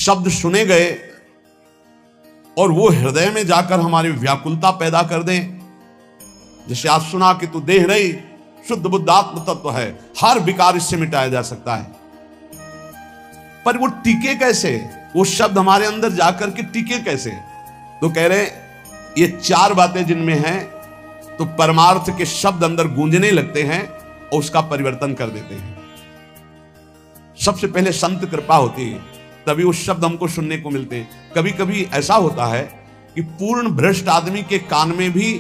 शब्द सुने गए और वो हृदय में जाकर हमारी व्याकुलता पैदा कर दें। जैसे आज सुना कि तू देह रही शुद्ध बुद्ध आत्म तत्व है, हर विकार इससे मिटाया जा सकता है। पर वो टिके कैसे? वो शब्द हमारे अंदर जाकर के टिके कैसे? तो कह रहे ये चार बातें जिनमें हैं, तो परमार्थ के शब्द अंदर गूंजने लगते हैं और उसका परिवर्तन कर देते हैं। सबसे पहले संत कृपा होती है, तभी वो शब्द हमको सुनने को मिलते हैं। कभी कभी ऐसा होता है कि पूर्ण भ्रष्ट आदमी के कान में भी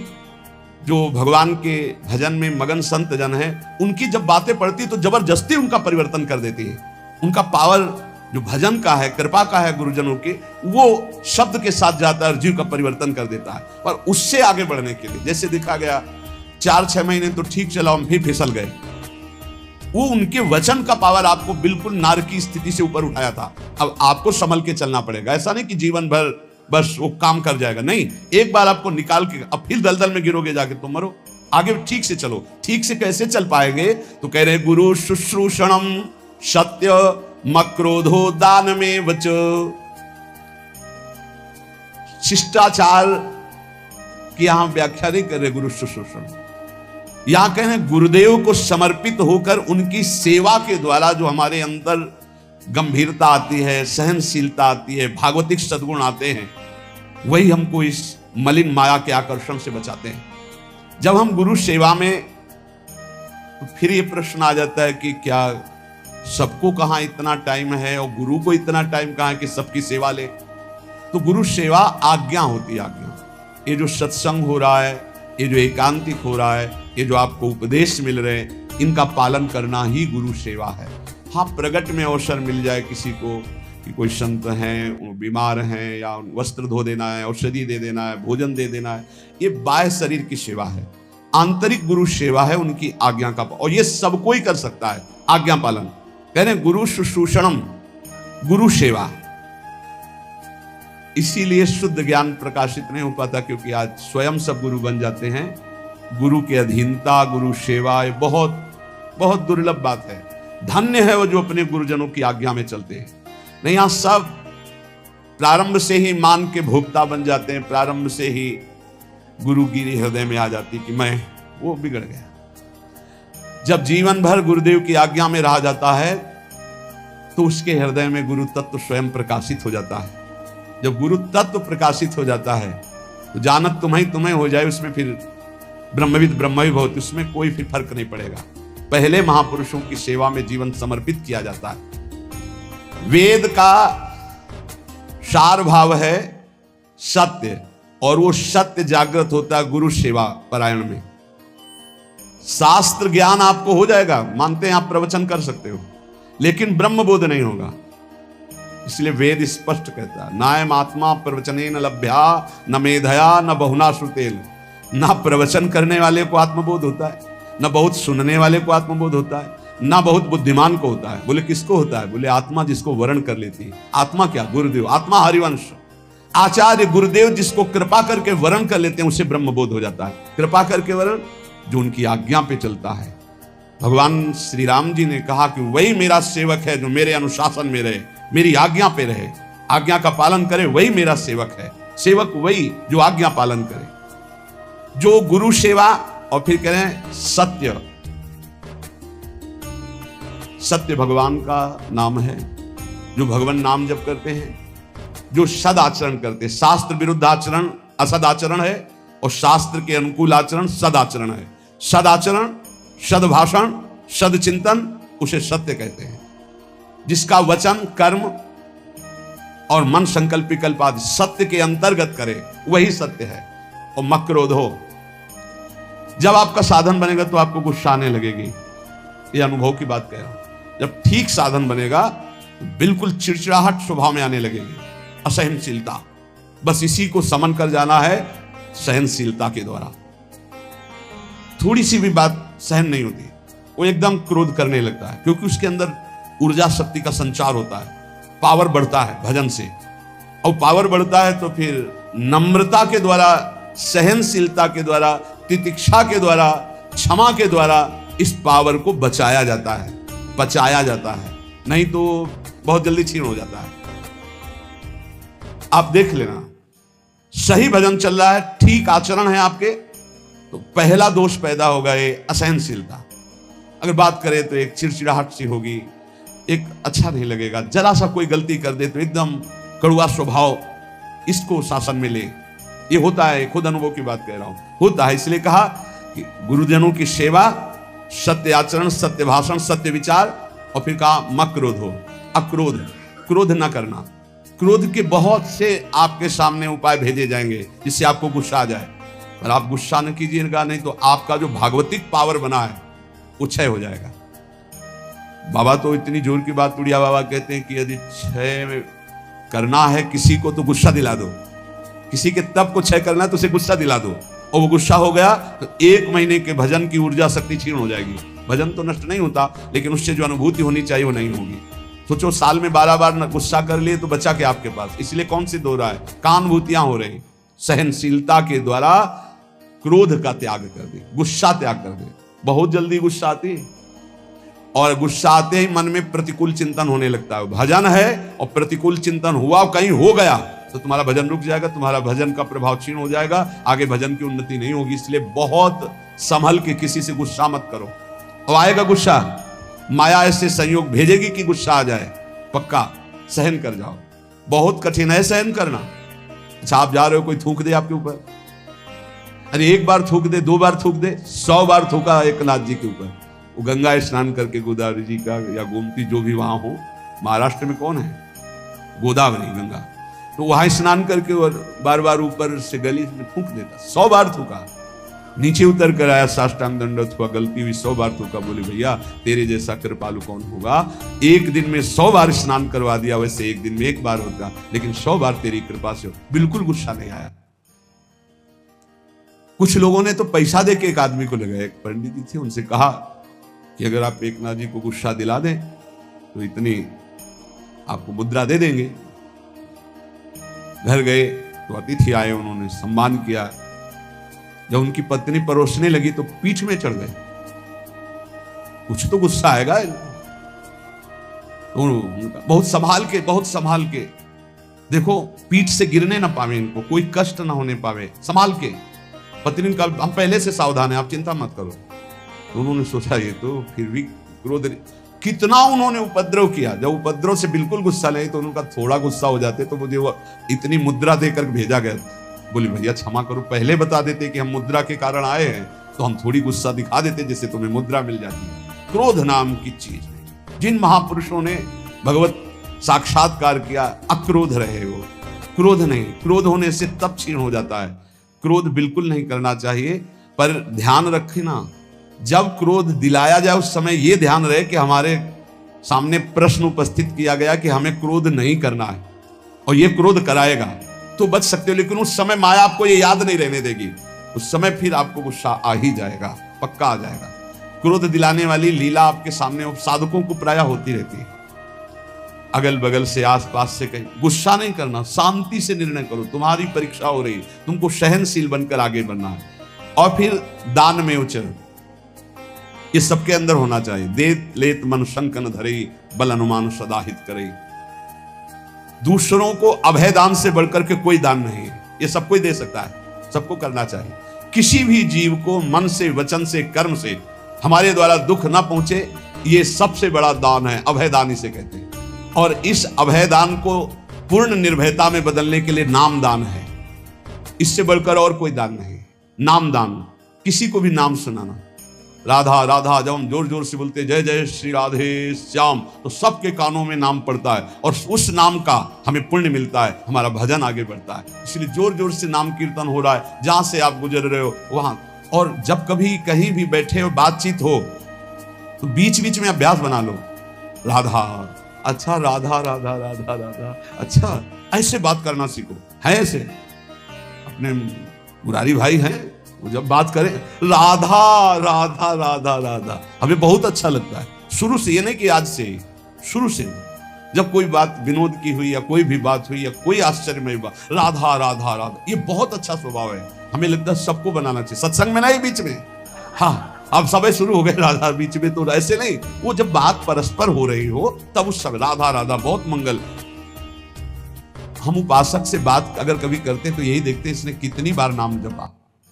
जो भगवान के भजन में मगन संत जन हैं, उनकी जब बातें पड़ती तो जबरदस्ती उनका परिवर्तन कर देती है। उनका पावर जो भजन का है, कृपा का है गुरुजनों के, वो शब्द के साथ जाता है और जीव का परिवर्तन कर देता है। पर उससे आगे बढ़ने के लिए, जैसे देखा गया 4-6 महीने तो ठीक चला, हम फिर फिसल गए। वो उनके वचन का पावर आपको बिल्कुल नार की स्थिति से ऊपर उठाया था। अब आपको संभल के चलना पड़ेगा। ऐसा नहीं कि जीवन भर बस वो काम कर जाएगा, नहीं, एक बार आपको निकाल के अब फिर दलदल में गिरोगे जाके तुम मरो। आगे ठीक से चलो। ठीक से कैसे चल पाएंगे? तो कह रहे गुरु शुश्रूषणम सत्य मक्रोधो दान में वच। शिष्टाचार की यहां व्याख्या नहीं कर रहे गुरु शुश्रूषण, यहां कह रहे गुरुदेव को समर्पित होकर उनकी सेवा के द्वारा जो हमारे अंदर गंभीरता आती है, सहनशीलता आती है, भागवतिक सद्गुण आते हैं, वही हमको इस मलिन माया के आकर्षण से बचाते हैं। जब हम गुरु सेवा में, तो फिर ये प्रश्न आ जाता है कि क्या सबको कहां इतना टाइम है और गुरु को इतना टाइम कहां कि सबकी सेवा ले? तो गुरु सेवा आज्ञा होती है, आज्ञा। ये जो सत्संग हो रहा है, ये जो एकांतिक हो रहा है, ये जो आपको उपदेश मिल रहे हैं, इनका पालन करना ही गुरु सेवा है। हाँ, प्रगट में अवसर मिल जाए किसी को कि कोई संत हैं, बीमार हैं, या वस्त्र धो देना है, औषधि दे देना है, भोजन दे देना है, ये बाह्य शरीर की सेवा है। आंतरिक गुरु सेवा है उनकी आज्ञा का, और ये सब कोई कर सकता है, आज्ञा पालन। कह रहे गुरु शुश्रूषणम, गुरु सेवा। इसीलिए शुद्ध ज्ञान प्रकाशित नहीं हो पाता, क्योंकि आज स्वयं सब गुरु बन जाते हैं। गुरु के अधीनता, गुरु सेवा, ये बहुत बहुत दुर्लभ बात है। धन्य है वो जो अपने गुरुजनों की आज्ञा में चलते हैं। नहीं, यहां सब प्रारंभ से ही मान के भोक्ता बन जाते हैं, प्रारंभ से ही गुरुगिरी हृदय में आ जाती कि मैं वो बिगड़ गया। जब जीवन भर गुरुदेव की आज्ञा में रहा जाता है, तो उसके हृदय में गुरु तत्व स्वयं प्रकाशित हो जाता है। जब गुरु तत्व प्रकाशित हो जाता है, तो जानत तुम्हें हो जाए, उसमें फिर ब्रह्मविद ब्रह्मविद भवति, उसमें कोई फिर फर्क नहीं पड़ेगा। पहले महापुरुषों की सेवा में जीवन समर्पित किया जाता है। वेद का सार भाव है सत्य, और वो सत्य जागृत होता है गुरु सेवा परायण में। शास्त्र ज्ञान आपको हो जाएगा, मानते हैं आप प्रवचन कर सकते हो, लेकिन ब्रह्म बोध नहीं होगा। इसलिए वेद स्पष्ट कहता है, नायम आत्मा प्रवचने न लभ्या न मेधया न बहुना श्रुतेल। ना प्रवचन करने वाले को आत्मबोध होता है, न बहुत सुनने वाले को आत्मबोध होता है, ना बहुत बुद्धिमान को होता है। बोले किसको होता है? बोले आत्मा जिसको वर्ण कर लेती है। आत्मा क्या? गुरुदेव। आत्मा हरिवंश, आचार्य गुरुदेव जिसको कृपा करके वर्ण कर लेते हैं, उसे ब्रह्मबोध हो जाता है। कृपा करके वर्ण, जो उनकी आज्ञा पे चलता है। भगवान श्री राम जी ने कहा कि वही मेरा सेवक है जो मेरे अनुशासन में रहे, मेरी आज्ञा पे रहे, आज्ञा का पालन करे, वही मेरा सेवक है। सेवक वही जो आज्ञा पालन करे, जो गुरु सेवा। और फिर कह रहे हैं सत्य। सत्य भगवान का नाम है, जो भगवान नाम जप करते हैं, जो सद आचरण करते हैं। शास्त्र विरुद्ध आचरण असद आचरण है, और शास्त्र के अनुकूल आचरण सद आचरण है। सद आचरण, सद भाषण, सद चिंतन, उसे सत्य कहते हैं। जिसका वचन, कर्म और मन संकल्प विकल्प आदि सत्य के अंतर्गत करे, वही सत्य है। और मक्रोधो, जब आपका साधन बनेगा तो आपको गुस्सा आने लगेगी। ये अनुभव की बात कह रहा हूं। जब ठीक साधन बनेगा तो बिल्कुल चिड़चिड़ाहट स्वभाव में आने लगेगी, असहनशीलता। बस इसी को समन कर जाना है सहनशीलता के द्वारा। थोड़ी सी भी बात सहन नहीं होती, वो एकदम क्रोध करने लगता है, क्योंकि उसके अंदर ऊर्जा शक्ति का संचार होता है, पावर बढ़ता है भजन से। और पावर बढ़ता है तो फिर नम्रता के द्वारा, सहनशीलता के द्वारा, तितिक्षा के द्वारा, क्षमा के द्वारा इस पावर को बचाया जाता है, पचाया जाता है। नहीं तो बहुत जल्दी छीन हो जाता है। आप देख लेना, सही भजन चल रहा है, ठीक आचरण है आपके, तो पहला दोष पैदा होगा ये असहनशीलता। अगर बात करें तो एक चिड़चिड़ाहट सी होगी, एक अच्छा नहीं लगेगा। जरा सा कोई गलती कर दे तो एकदम कड़वा स्वभाव, इसको शासन में ले। ये होता है, खुद अनुभव की बात कह रहा हूं, होता है। इसलिए कहा कि गुरुजनों की सेवा, सत्य आचरण, सत्य भाषण, सत्य विचार, और फिर कहा मक्रोध हो, अक्रोध, क्रोध ना करना। क्रोध के बहुत से आपके सामने उपाय भेजे जाएंगे जिससे आपको गुस्सा आ जाए, पर आप गुस्सा न कीजिएगा, नहीं तो आपका जो भागवतिक पावर बना है वो क्षय हो जाएगा। बाबा तो इतनी जोर की बात, उड़िया बाबा कहते हैं कि यदि क्षय करना है किसी को तो गुस्सा दिला दो, किसी के तप को क्षय करना है तो उसे गुस्सा दिला दो, और वो गुस्सा हो गया तो 1 महीने के भजन की ऊर्जा शक्ति क्षीण हो जाएगी। भजन तो नष्ट नहीं होता, लेकिन उससे जो अनुभूति होनी चाहिए वो नहीं होगी। सोचो, साल में 12 बार गुस्सा कर लिए तो बचा क्या आपके पास? इसलिए कौन सी दो रहा है, कानुभूतियां हो रही। सहनशीलता के द्वारा क्रोध का त्याग कर दे, गुस्सा त्याग कर दे। बहुत जल्दी गुस्सा आती है, और गुस्सा आते ही मन में प्रतिकूल चिंतन होने लगता है। भजन है और प्रतिकूल चिंतन हुआ, कहीं हो गया तो तुम्हारा भजन रुक जाएगा, तुम्हारा भजन का प्रभाव क्षीण हो जाएगा, आगे भजन की उन्नति नहीं होगी। इसलिए बहुत संभल के किसी से गुस्सा मत करो। और आएगा गुस्सा, माया ऐसे संयोग भेजेगी कि गुस्सा आ जाए, पक्का सहन कर जाओ। बहुत कठिन है सहन करना। अच्छा, आप जा रहे हो, कोई थूक दे आपके ऊपर, अरे 1 बार थूक दे, 2 बार थूक दे, 100 बार थूका एकनाथ जी के ऊपर। वो गंगा स्नान करके, गोदावरी जी का या गोमती जो भी वहां हो, महाराष्ट्र में कौन है, गोदावरी गंगा, तो वहां स्नान करके और बार बार ऊपर से गली में थूक देता। 100 बार थूका, नीचे उतर कर आया, साष्टांग दंडवत हुआ, गलती हुई, 100 बार थूका। बोले भैया तेरे जैसा कृपालु कौन होगा, 1 दिन में 100 बार स्नान करवा दिया, वैसे 1 दिन में 1 बार होता, लेकिन 100 बार तेरी कृपा से हो। बिल्कुल गुस्सा नहीं आया। कुछ लोगों ने तो पैसा दे के एक आदमी को लगाया, एक पंडित जी थे, उनसे कहा कि अगर आप एकनाथ जी को गुस्सा दिला दें तो इतनी आपको मुद्रा दे देंगे। घर गए तो अतिथि आए, उन्होंने सम्मान किया। जब उनकी पत्नी परोसने लगी तो पीठ में चढ़ गए। कुछ तो गुस्सा आएगा, तो बहुत संभाल के देखो, पीठ से गिरने ना पावे, इनको कोई कष्ट ना होने पावे, संभाल के। पत्नी का हम पहले से सावधान है, आप चिंता मत करो। तो उन्होंने सोचा ये तो फिर भी क्रोध, कितना उन्होंने उपद्रव किया। जब उपद्रव से बिल्कुल गुस्सा नहीं तो उनका थोड़ा गुस्सा हो जाते तो मुझे वो इतनी मुद्रा देकर भेजा गया। बोले भैया क्षमा करो, पहले बता देते कि हम मुद्रा के कारण आए हैं तो हम थोड़ी गुस्सा दिखा देते, जिससे तुम्हें मुद्रा मिल जाती। क्रोध नाम की चीज नहीं। जिन महापुरुषों ने भगवत साक्षात्कार किया, अक्रोध रहे वो, क्रोध नहीं। क्रोध होने से तप क्षीण हो जाता है। क्रोध बिल्कुल नहीं करना चाहिए, पर ध्यान रखना, जब क्रोध दिलाया जाए उस समय यह ध्यान रहे कि हमारे सामने प्रश्न उपस्थित किया गया कि हमें क्रोध नहीं करना है, और यह क्रोध कराएगा तो बच सकते हो। लेकिन उस समय माया आपको ये याद नहीं रहने देगी, उस समय फिर आपको गुस्सा आ ही जाएगा, पक्का आ जाएगा। क्रोध दिलाने वाली लीला आपके सामने साधकों को प्रायः होती रहती है। अगल बगल से, आसपास से कहीं गुस्सा नहीं करना, शांति से निर्णय करो। तुम्हारी परीक्षा हो रही, तुमको सहनशील बनकर आगे बढ़ना है। और फिर दान में उचर, ये सबके अंदर होना चाहिए। देत लेत मन शंकन धरे, बल अनुमान सदा हित करे। दूसरों को अभय दान से बढ़कर के कोई दान नहीं है, ये सब कोई दे सकता है, सबको करना चाहिए। किसी भी जीव को मन से, वचन से, कर्म से हमारे द्वारा दुख ना पहुंचे, ये सबसे बड़ा दान है, अभय दान इसे कहते हैं। और इस अभय दान को पूर्ण निर्भयता में बदलने के लिए नाम दान है, इससे बढ़कर और कोई दान नहीं। नाम दान, किसी को भी नाम सुनाना। राधा राधा जब हम जोर जोर से बोलते जय जय श्री राधे श्याम, तो सबके कानों में नाम पड़ता है, और उस नाम का हमें पुण्य मिलता है, हमारा भजन आगे बढ़ता है। इसलिए जोर जोर से नाम कीर्तन हो रहा है, जहां से आप गुजर रहे हो वहां। और जब कभी कहीं भी बैठे हो, बातचीत हो, तो बीच बीच में अभ्यास बना लो, राधा, अच्छा राधा राधा राधा राधा, अच्छा ऐसे बात करना सीखो। है ऐसे अपने मुरारी भाई हैं, वो जब बात करें राधा राधा राधा राधा, हमें बहुत अच्छा लगता है शुरू से। ये नहीं कि आज से, शुरू से जब कोई बात विनोद की हुई या कोई भी बात हुई या कोई आश्चर्यमय बात, राधा राधा राधा, ये बहुत अच्छा स्वभाव है। हमें लगता है सबको बनाना चाहिए, सत्संग में नहीं, बीच में। हाँ, अब समय शुरू हो गए राधा बीच में, तो ऐसे नहीं, वो जब बात परस्पर हो रही हो तब उस समय राधा राधा, बहुत मंगल। हम उपासक से बात अगर कभी करते हैं तो यही देखते हैं इसने कितनी बार नाम जपा,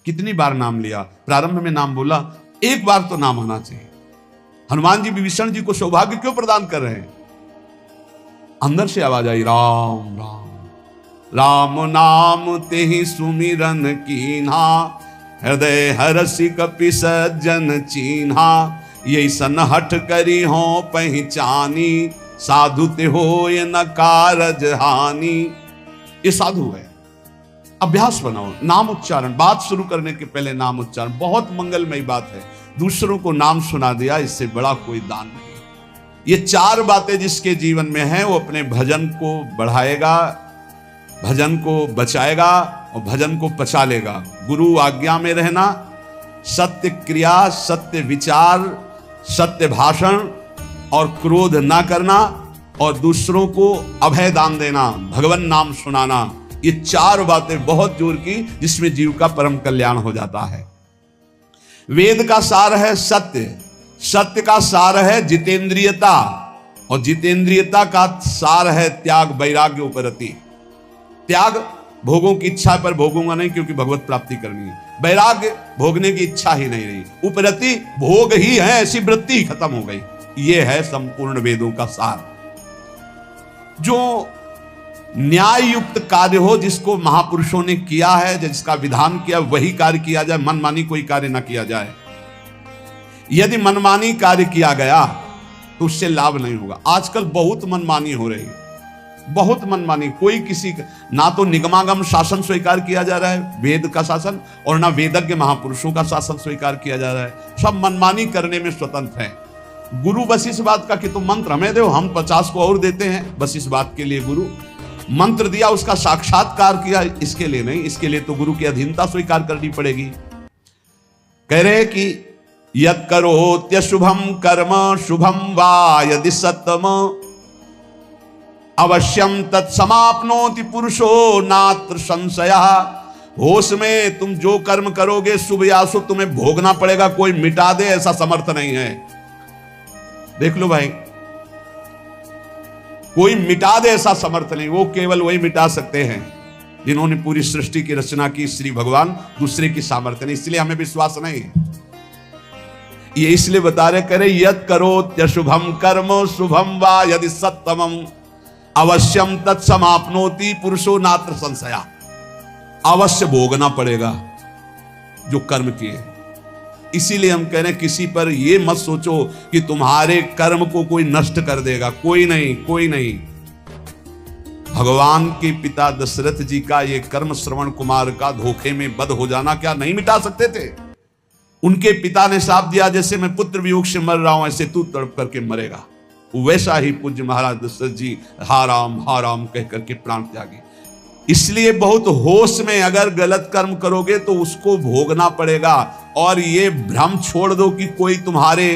कितनी बार नाम लिया। प्रारंभ में नाम बोला, एक बार तो नाम आना चाहिए। हनुमान जी विभीषण जी को सौभाग्य क्यों प्रदान कर रहे हैं? अंदर से आवाज आई, राम राम राम नाम तेहि सुमिरन कीन्हा, हृदय हरसि कपि सज्जन चीन्हा, यही सन हठ करी हो पहचानी, साधु ते होय न कारज हानि। ये साधु है। अभ्यास बनाओ नाम उच्चारण, बात शुरू करने के पहले नाम उच्चारण, बहुत मंगलमयी बात है। दूसरों को नाम सुना दिया, इससे बड़ा कोई दान नहीं। ये 4 बातें जिसके जीवन में है वो अपने भजन को बढ़ाएगा, भजन को बचाएगा और भजन को पचा लेगा। गुरु आज्ञा में रहना, सत्य क्रिया, सत्य विचार, सत्य भाषण और क्रोध ना करना, और दूसरों को अभय दान देना, भगवान नाम सुनाना। ये 4 बातें बहुत जोर की, जिसमें जीव का परम कल्याण हो जाता है। वेद का सार है सत्य, सत्य का सार है जितेंद्रियता, और जितेंद्रियता का सार है त्याग, वैराग्य, उपरति। त्याग, भोगों की इच्छा पर भोगूंगा नहीं क्योंकि भगवत प्राप्ति करनी है। वैराग्य, भोगने की इच्छा ही नहीं रही। उपरति, भोग ही है, ऐसी वृत्ति ही खत्म हो गई। यह है संपूर्ण वेदों का सार। जो न्याय युक्त कार्य हो, जिसको महापुरुषों ने किया है, जिसका विधान किया, वही कार्य किया जाए, मनमानी कोई कार्य ना किया जाए। यदि मनमानी कार्य किया गया तो उससे लाभ नहीं होगा। आजकल बहुत मनमानी हो रही है, बहुत मनमानी। कोई किसी का ना तो निगमागम शासन स्वीकार किया जा रहा है, वेद का शासन, और ना वेदज्ञ महापुरुषों का शासन स्वीकार किया जा रहा है। सब मनमानी करने में स्वतंत्र है। गुरु बस इस बात का कि तुम मंत्र हमें दो, हम 50 को और देते हैं, बस इस बात के लिए गुरु मंत्र दिया, उसका साक्षात्कार किया, इसके लिए नहीं। इसके लिए तो गुरु की अधीनता स्वीकार करनी पड़ेगी। कह रहे कि यत् करोत्य शुभम कर्म शुभम वा यदि सत्यम, अवश्यम तत्समाप्नोति पुरुषो नात्र संशयः। होश में तुम जो कर्म करोगे, शुभ या अशुभ, तुम्हें भोगना पड़ेगा, कोई मिटा दे ऐसा समर्थ नहीं है। देख लो भाई, कोई मिटा दे ऐसा समर्थ नहीं। वो केवल वही मिटा सकते हैं जिन्होंने पूरी सृष्टि की रचना की, श्री भगवान। दूसरे की सामर्थ्य नहीं, इसलिए हमें विश्वास नहीं है। ये इसलिए बता रहे, करे यत् करोत्य शुभम कर्म शुभम वा यदि सत्तमम, अवश्यम तत्समाप्नोति पुरुषो नात्र संशया। अवश्य भोगना पड़ेगा जो कर्म किए। इसीलिए हम कह रहे हैं, किसी पर ये मत सोचो कि तुम्हारे कर्म को कोई नष्ट कर देगा। कोई नहीं, कोई नहीं। भगवान के पिता दशरथ जी का ये कर्म श्रवण कुमार का धोखे में बद हो जाना क्या नहीं मिटा सकते थे? उनके पिता ने शाप दिया, जैसे मैं पुत्र वियोग से मर रहा हूं, ऐसे तू तड़प करके मरेगा। वैसा ही पूज्य महाराज दशरथ जी हा राम कह करके प्राण त्यागे। इसलिए बहुत होश में अगर गलत कर्म करोगे तो उसको भोगना पड़ेगा। और ये भ्रम छोड़ दो कि कोई तुम्हारे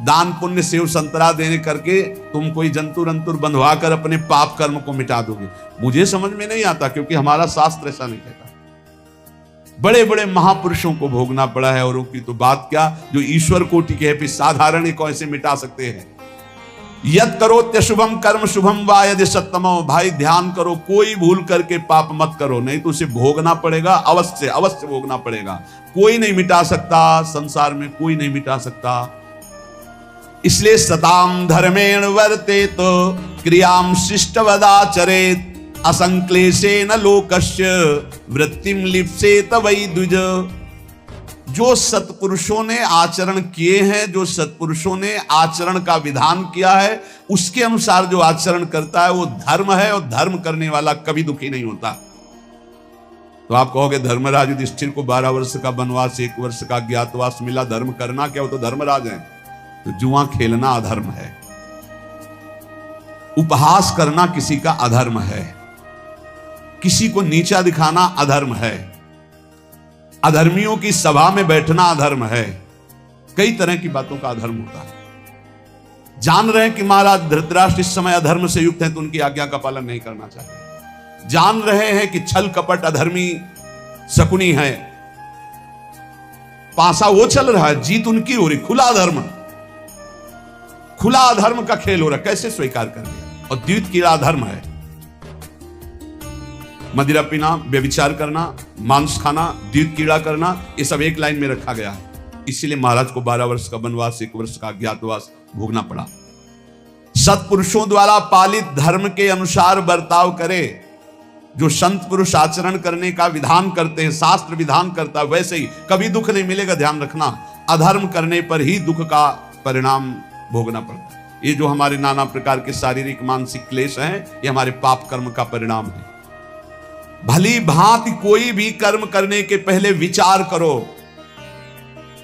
दान पुण्य सेव संतरा देने करके तुम कोई जंतुर अंतुर बंधवा कर अपने पाप कर्म को मिटा दोगे। मुझे समझ में नहीं आता, क्योंकि हमारा शास्त्र ऐसा नहीं कहता। बड़े बड़े महापुरुषों को भोगना पड़ा है, और उनकी तो बात क्या, जो ईश्वर कोटि के है, साधारण को ऐसे मिटा सकते हैं। यत् करोत्य शुभम कर्म शुभम वा यदि सत्तमो। भाई ध्यान करो, कोई भूल करके पाप मत करो, नहीं तो उसे भोगना पड़ेगा। अवश्य अवश्य भोगना पड़ेगा। कोई नहीं मिटा सकता, संसार में कोई नहीं मिटा सकता। इसलिए सताम धर्मेण वर्तेत क्रियाम शिष्टवदाचरेत, असंक्लेशेन लोकस्य वृत्तिम लिप्सेत वै द्विज। जो सत्पुरुषों ने आचरण किए हैं, जो सत्पुरुषों ने आचरण का विधान किया है, उसके अनुसार जो आचरण करता है वो धर्म है, और धर्म करने वाला कभी दुखी नहीं होता। तो आप कहोगे धर्मराज युधिष्ठिर को 12 वर्ष का वनवास, 1 वर्ष का ज्ञातवास मिला, धर्म करना क्या? वो तो धर्मराज हैं। तो जुआ खेलना अधर्म है, उपहास करना किसी का अधर्म है, किसी को नीचा दिखाना अधर्म है, अधर्मियों की सभा में बैठना अधर्म है। कई तरह की बातों का अधर्म होता है। जान रहे हैं कि महाराज धृतराष्ट्र इस समय अधर्म से युक्त हैं, तो उनकी आज्ञा का पालन नहीं करना चाहिए। जान रहे हैं कि छल कपट अधर्मी शकुनी है, पासा वो चल रहा है, जीत उनकी हो रही, खुला अधर्म, खुला अधर्म का खेल हो रहा है, कैसे स्वीकार कर लिया? और द्वित कीड़ा अधर्म है। मदिरा पीना, व्यभिचार करना, मांस खाना, द्यूत कीड़ा करना, ये सब एक लाइन में रखा गया है। इसीलिए महाराज को 12 वर्ष का वनवास, 1 वर्ष का अज्ञातवास भोगना पड़ा। सत्पुरुषों द्वारा पालित धर्म के अनुसार बर्ताव करे। जो संत पुरुष आचरण करने का विधान करते हैं, शास्त्र विधान करता है, वैसे ही कभी दुख नहीं मिलेगा। ध्यान रखना, अधर्म करने पर ही दुख का परिणाम भोगना पड़ता है। ये जो हमारे नाना प्रकार के शारीरिक मानसिक क्लेश हैं, ये हमारे पाप कर्म का परिणाम है। भली भांति कोई भी कर्म करने के पहले विचार करो,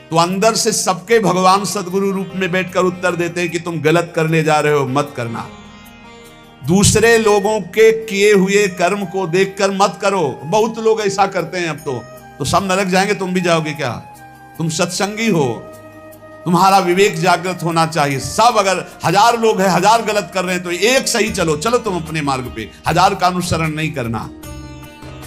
तो अंदर से सबके भगवान सदगुरु रूप में बैठकर उत्तर देते हैं कि तुम गलत करने जा रहे हो, मत करना। दूसरे लोगों के किए हुए कर्म को देखकर मत करो। बहुत लोग ऐसा करते हैं। अब तो सब नरक जाएंगे, तुम भी जाओगे क्या? तुम सत्संगी हो, तुम्हारा विवेक जागृत होना चाहिए। सब अगर 1000 लोग हैं, 1000 गलत कर रहे हैं, तो एक सही चलो तुम अपने मार्ग पे, 1000 का अनुसरण नहीं करना।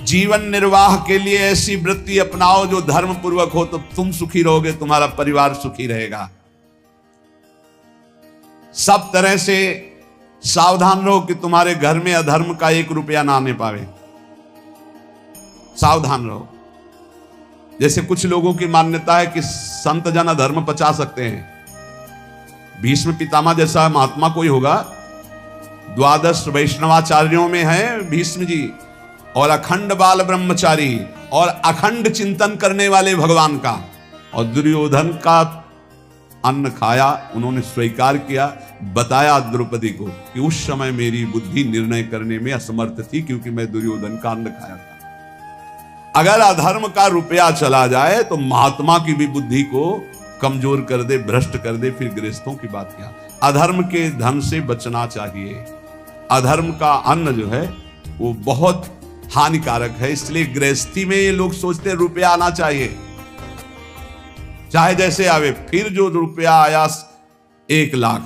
जीवन निर्वाह के लिए ऐसी वृत्ति अपनाओ जो धर्म पूर्वक हो, तो तुम सुखी रहोगे, तुम्हारा परिवार सुखी रहेगा। सब तरह से सावधान रहो कि तुम्हारे घर में अधर्म का 1 रुपया ना आने पावे। सावधान रहो। जैसे कुछ लोगों की मान्यता है कि संत जन अधर्म पचा सकते हैं। भीष्म पितामह जैसा महात्मा कोई होगा? 12 वैष्णवाचार्यों में है भीष्म जी, और अखंड बाल ब्रह्मचारी, और अखंड चिंतन करने वाले भगवान का। और दुर्योधन का अन्न खाया, उन्होंने स्वीकार किया, बताया द्रौपदी को कि उस समय मेरी बुद्धि निर्णय करने में असमर्थ थी, क्योंकि मैं दुर्योधन का अन्न खाया था। अगर अधर्म का रुपया चला जाए तो महात्मा की भी बुद्धि को कमजोर कर दे, भ्रष्ट कर दे, फिर गृहस्थों की बात क्या। अधर्म के धन से बचना चाहिए। अधर्म का अन्न जो है वो बहुत हानिकारक है। इसलिए गृहस्थी में ये लोग सोचते हैं रुपया आना चाहिए, चाहे जैसे आवे। फिर जो रुपया आया 1 लाख,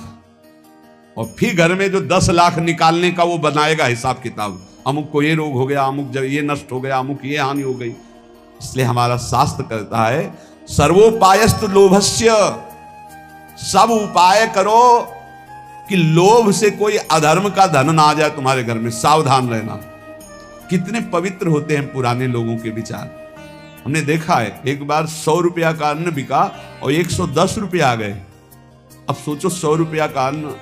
और फिर घर में जो 10 लाख निकालने का वो बनाएगा हिसाब किताब। अमुक को ये रोग हो गया, अमुक जब ये नष्ट हो गया, अमुक ये हानि हो गई। इसलिए हमारा शास्त्र कहता है सर्वोपायस्तु लोभस्य, सब उपाय करो कि लोभ से कोई अधर्म का धन ना आ जाए तुम्हारे घर में। सावधान रहना। कितने पवित्र होते हैं पुराने लोगों के विचार। हमने देखा है, एक बार 100 रुपया का अन्न बिका और 110 रुपया आ गए। अब सोचो 100 रुपया का अन्न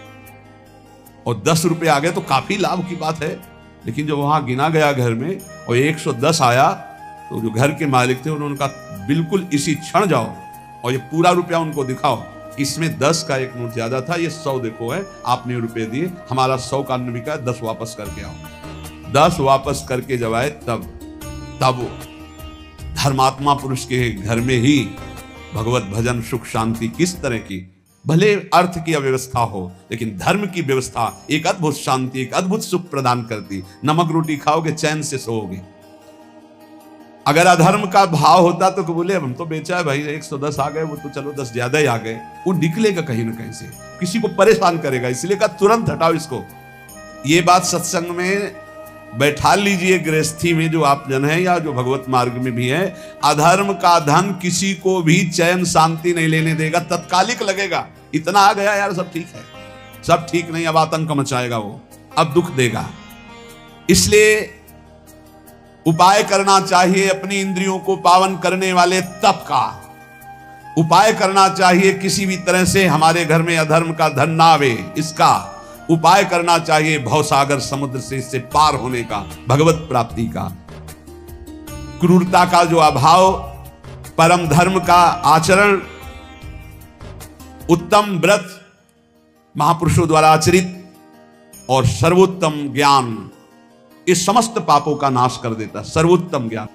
और 10 रुपये आ गए तो काफी लाभ की बात है। लेकिन जब वहां गिना गया घर में और 110 आया, तो जो घर के मालिक थे उन्होंने कहा बिल्कुल इसी क्षण जाओ और ये पूरा रुपया उनको दिखाओ। इसमें 10 का एक नोट ज्यादा था, ये 100 देखो है, आपने रुपए दिए, हमारा 100 का अन्न बिका, 10 वापस करके आओ। 10 वापस करके जब आए तब धर्मात्मा पुरुष के घर में ही भगवत भजन सुख शांति किस तरह की, भले अर्थ की अव्यवस्था हो लेकिन धर्म की व्यवस्था एक अद्भुत शांति, एक अद्भुत सुख प्रदान करती। नमक रोटी खाओगे चैन से सोओगे। अगर अधर्म का भाव होता तो बोले हम तो बेचा है भाई, 110 आ गए, वो तो चलो 10 ज्यादा ही आ गए, वो निकलेगा कहीं ना कहीं से, किसी को परेशान करेगा। इसलिए कहा तुरंत हटाओ इसको। ये बात सत्संग में बैठा लीजिए। गृहस्थी में जो आप जन है या जो भगवत मार्ग में भी है, अधर्म का धन किसी को भी चैन शांति नहीं लेने देगा। तत्कालिक लगेगा इतना आ गया यार, सब ठीक है, सब ठीक नहीं, अब आतंक मचाएगा, वो अब दुख देगा। इसलिए उपाय करना चाहिए अपनी इंद्रियों को पावन करने वाले तप का उपाय करना चाहिए। किसी भी तरह से हमारे घर में अधर्म का धन ना आवे, इसका उपाय करना चाहिए। भवसागर समुद्र से इससे पार होने का, भगवत प्राप्ति का, क्रूरता का जो अभाव, परम धर्म का आचरण, उत्तम व्रत महापुरुषों द्वारा आचरित और सर्वोत्तम ज्ञान, इस समस्त पापों का नाश कर देता। सर्वोत्तम ज्ञान